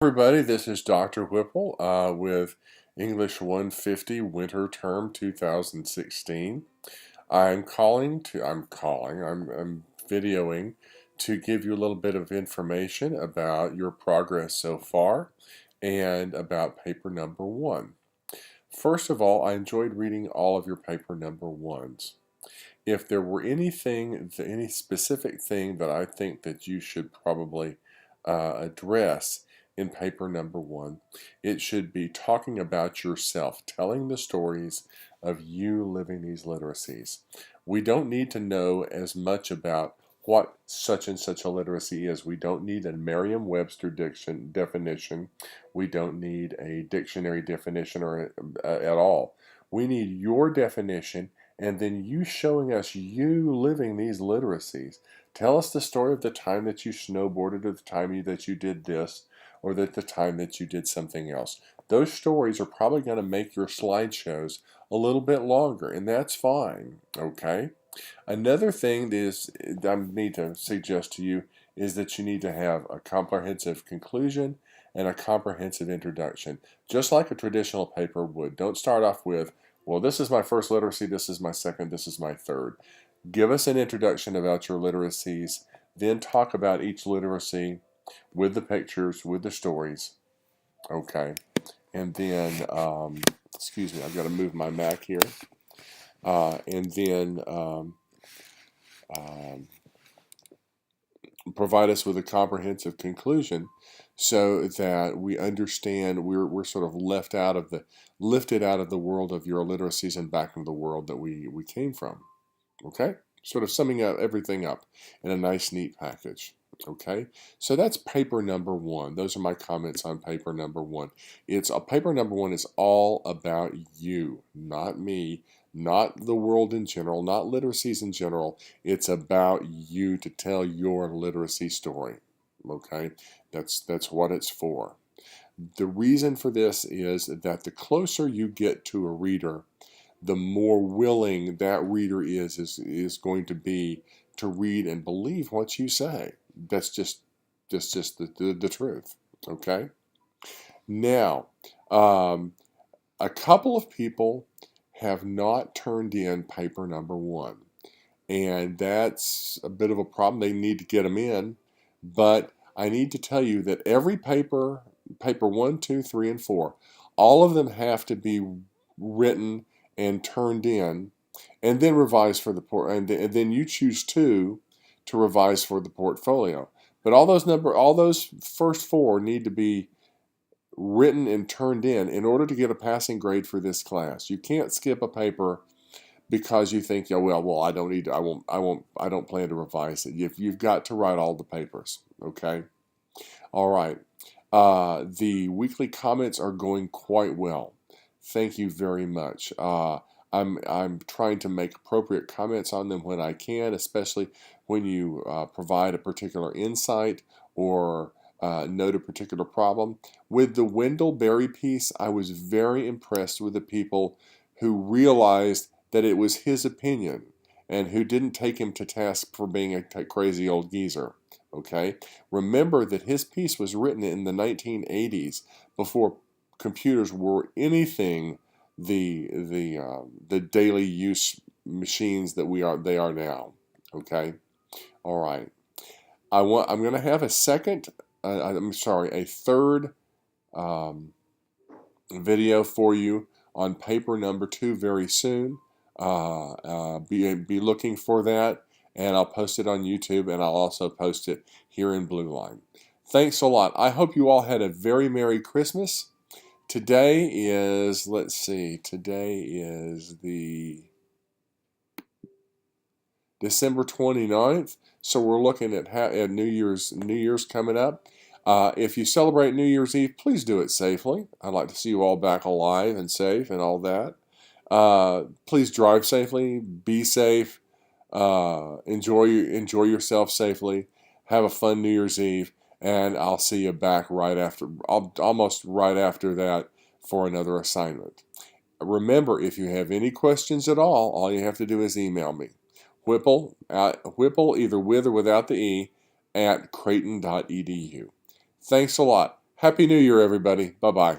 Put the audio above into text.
Everybody, this is Dr. Whipple with English 150 Winter Term 2016. I'm videoing to give you a little bit of information about your progress so far and about paper number one. First of all, I enjoyed reading all of your paper number ones. If there were any specific thing that I think that you should probably address in paper number one, it should be talking about yourself, telling the stories of you living these literacies. We don't need to know as much about what such and such a literacy is. We don't need a Merriam-Webster definition. We don't need a dictionary definition or at all. We need your definition and then you showing us you living these literacies. Tell us the story of the time that you snowboarded, or the time that you did this, or the time that you did something else. Those stories are probably going to make your slideshows a little bit longer, and that's fine, okay? Another thing that I need to suggest to you is that you need to have a comprehensive conclusion and a comprehensive introduction, just like a traditional paper would. Don't start off with, well, this is my first literacy, this is my second, this is my third. Give us an introduction about your literacies, then talk about each literacy with the pictures, with the stories, okay? And then, excuse me, I've got to move my Mac here. And then provide us with a comprehensive conclusion so that we understand we're sort of lifted out of the world of your literacies and back into the world that we came from. Okay? Sort of summing up everything up in a nice, neat package. Okay? So that's paper number one. Those are my comments on paper number one. Paper number one is all about you, not me, not the world in general, not literacies in general. It's about you to tell your literacy story. Okay? That's what it's for. The reason for this is that the closer you get to a reader, the more willing that reader is going to be to read and believe what you say. That's just the truth. Okay? Now, a couple of people have not turned in paper number one, and that's a bit of a problem. They need to get them in, but I need to tell you that every paper 1, 2, 3, and 4, all of them have to be written and turned in, and then revised for and then you choose two to revise for the portfolio. But all those first four need to be written and turned in order to get a passing grade for this class. You can't skip a paper because you think, yeah, well, I don't need to, I don't plan to revise it. You've got to write all the papers. Okay. All right. The weekly comments are going quite well. Thank you very much. I'm trying to make appropriate comments on them when I can, especially when you provide a particular insight or note a particular problem. With the Wendell Berry piece, I was very impressed with the people who realized that it was his opinion and who didn't take him to task for being a crazy old geezer. Okay? Remember that his piece was written in the 1980s before computers were anything the daily use machines that they are now. Okay? All right. I'm going to have a third video for you on paper number 2 very soon. Be looking for that, and I'll post it on YouTube, and I'll also post it here in Blue Line. Thanks a lot. I hope you all had a very Merry Christmas. Today is, today is the December 29th, so we're looking at New Year's coming up. If you celebrate New Year's Eve, please do it safely. I'd like to see you all back alive and safe and all that. Please drive safely, be safe, enjoy yourself safely, have a fun New Year's Eve, and I'll see you back almost right after that for another assignment. Remember, if you have any questions at all you have to do is email me. Whipple, either with or without the E, at creighton.edu. Thanks a lot. Happy New Year, everybody. Bye bye.